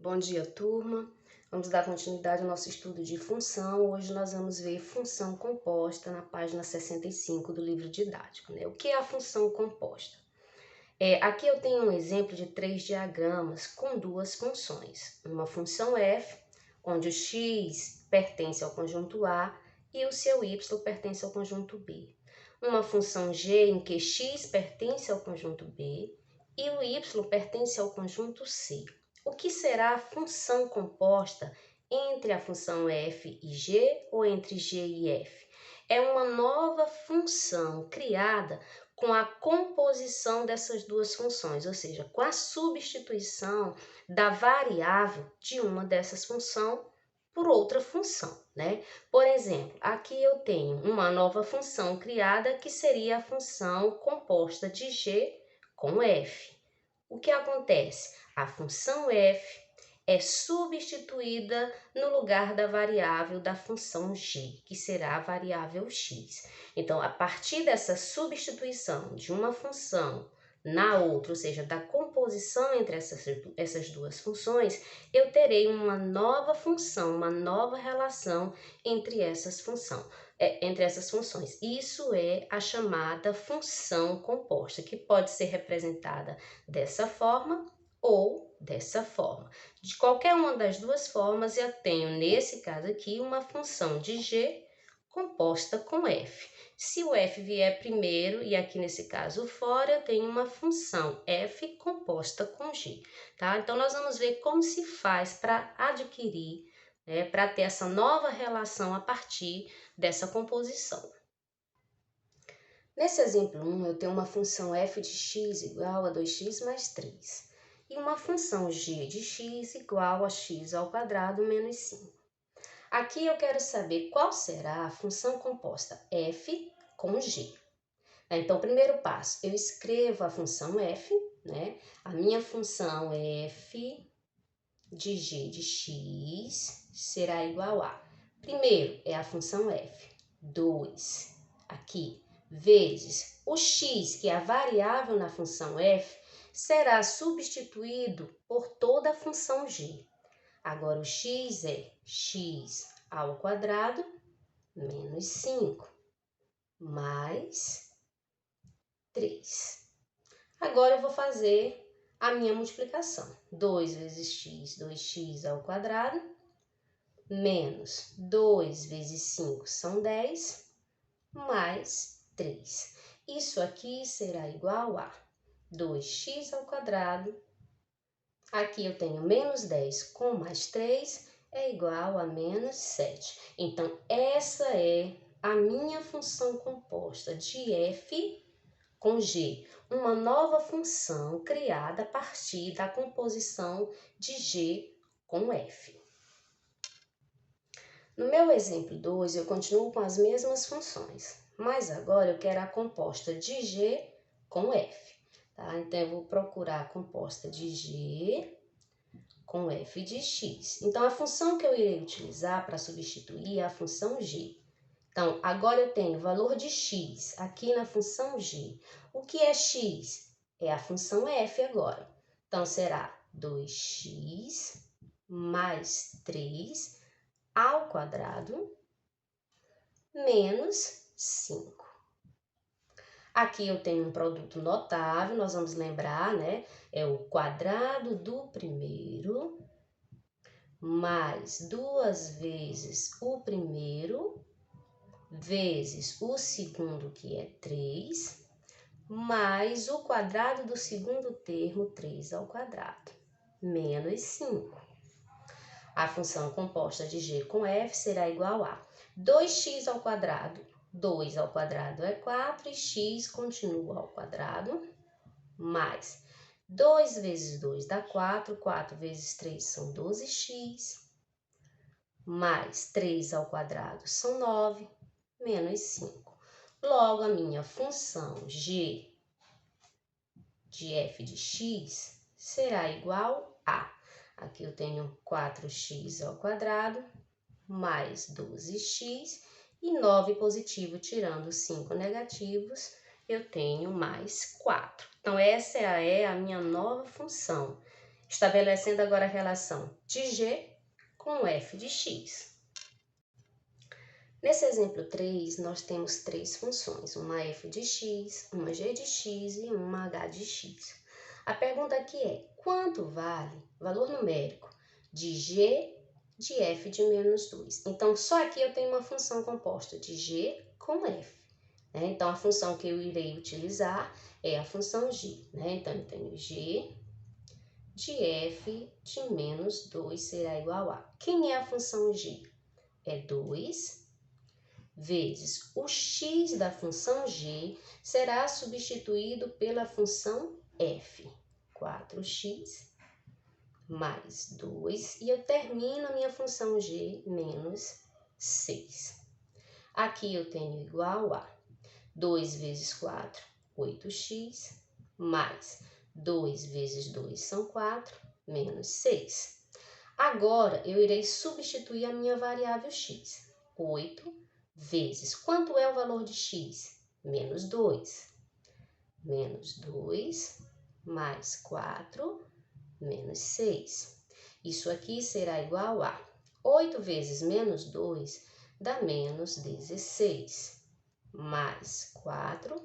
Bom dia, turma. Vamos dar continuidade ao nosso estudo de função. Hoje nós vamos ver função composta na página 65 do livro didático, né? O que é a função composta? Aqui eu tenho um exemplo de 3 diagramas com 2 funções. Uma função f, onde o x pertence ao conjunto A e o seu y pertence ao conjunto B. Uma função g, em que x pertence ao conjunto B e o y pertence ao conjunto C. O que será a função composta entre a função f e g ou entre g e f? É uma nova função criada com a composição dessas duas funções, ou seja, com a substituição da variável de uma dessas funções por outra função, né? Por exemplo, aqui eu tenho uma nova função criada que seria a função composta de g com f. O que acontece? A função f é substituída no lugar da variável da função g, que será a variável x. Então, a partir dessa substituição de uma função na outra, ou seja, da composição entre essas duas funções, eu terei uma nova função, uma nova relação entre essas funções. Isso é a chamada função composta, que pode ser representada dessa forma ou dessa forma. De qualquer uma das duas formas, eu tenho, nesse caso aqui, uma função de g composta com f. Se o f vier primeiro, e aqui nesse caso fora, eu tenho uma função f composta com g, tá? Então, nós vamos ver como se faz para adquirir, para ter essa nova relação a partir dessa composição. Nesse exemplo 1, eu tenho uma função f de x igual a 2x mais 3 e uma função g de x igual a x ao quadrado menos 5. Aqui eu quero saber qual será a função composta f com g. Então, primeiro passo, eu escrevo a função f, né? A minha função f de g de x será igual a, primeiro, é a função f, 2, aqui, vezes o x, que é a variável na função f, será substituído por toda a função g. Agora, o x é x ao quadrado menos 5, mais 3. Agora, eu vou fazer a minha multiplicação. 2 vezes x, 2x ao quadrado, menos 2 vezes 5 são 10, mais 3. Isso aqui será igual a 2x ao quadrado. Aqui eu tenho menos 10 com mais 3 é igual a menos 7. Então, essa é a minha função composta de f com g, uma nova função criada a partir da composição de g com f. No meu exemplo 2, eu continuo com as mesmas funções, mas agora eu quero a composta de g com f. Tá? Então, eu vou procurar a composta de g com f de x. Então, a função que eu irei utilizar para substituir é a função g. Então, agora eu tenho o valor de x aqui na função g. O que é x? É a função f agora. Então, será 2x mais 3 ao quadrado menos 5. Aqui eu tenho um produto notável, nós vamos lembrar, né? É o quadrado do primeiro mais 2 vezes o primeiro vezes o segundo, que é 3, mais o quadrado do segundo termo, 3 ao quadrado, menos 5. A função composta de g com f será igual a 2x ao quadrado, 2 ao quadrado é 4 e x continua ao quadrado, mais 2 vezes 2 dá 4, 4 vezes 3 são 12x, mais 3 ao quadrado são 9, menos 5. Logo, a minha função g de f de x será igual a, aqui eu tenho 4x ao quadrado, mais 12x, e 9 positivo tirando 5 negativos, eu tenho mais 4. Então, essa é a minha nova função. Estabelecendo agora a relação de g com f de x. Nesse exemplo 3, nós temos três funções, uma f de x, uma g de x e uma h de x. A pergunta aqui é, quanto vale o valor numérico de g de f de menos 2? Então, só aqui eu tenho uma função composta de g com f. Né? Então, a função que eu irei utilizar é a função g. Né? Então, eu tenho g de f de menos 2 será igual a... Quem é a função g? É 2 vezes o x da função g será substituído pela função f. 4x mais 2, e eu termino a minha função g menos 6. Aqui eu tenho igual a 2 vezes 4, 8x, mais 2 vezes 2 são 4, menos 6. Agora, eu irei substituir a minha variável x. 8 vezes, quanto é o valor de x? Menos 2. Menos 2 mais 4, menos 6. Isso aqui será igual a 8 vezes menos 2 dá menos 16. Mais 4,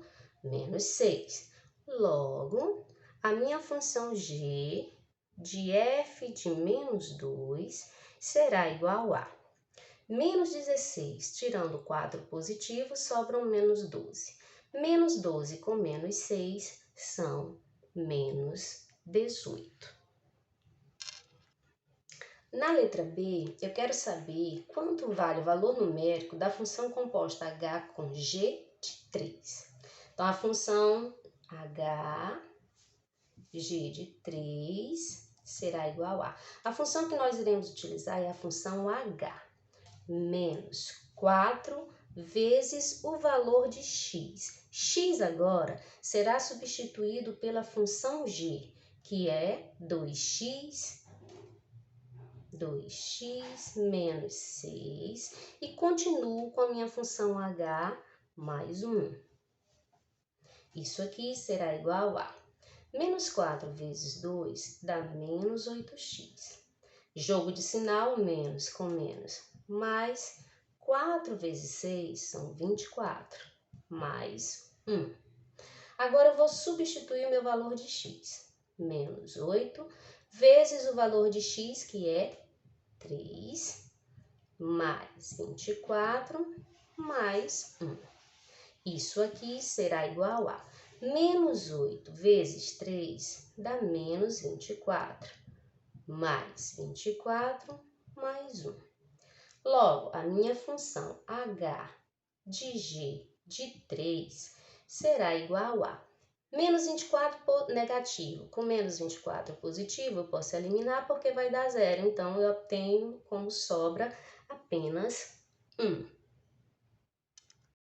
menos 6. Logo, a minha função g de f de menos 2 será igual a menos 16, tirando 4 positivo, sobram menos 12. Menos 12 com menos 6 são menos 18. Na letra B, eu quero saber quanto vale o valor numérico da função composta h com g de 3. Então, a função h, g de 3 será igual a... A função que nós iremos utilizar é a função h, menos 4 vezes o valor de x. X agora será substituído pela função g, que é 2x menos 6, e continuo com a minha função h mais 1. Isso aqui será igual a menos 4 vezes 2 dá menos 8x. Jogo de sinal, menos com menos, mais 4 vezes 6 são 24, mais 1. Agora eu vou substituir o meu valor de x. Menos 8 vezes o valor de x, que é 3, mais 24, mais 1. Isso aqui será igual a menos 8 vezes 3 dá menos 24, mais 24, mais 1. Logo, a minha função h de g de 3 será igual a menos 24 negativo com menos 24 positivo, eu posso eliminar porque vai dar zero. Então, eu obtenho como sobra apenas 1.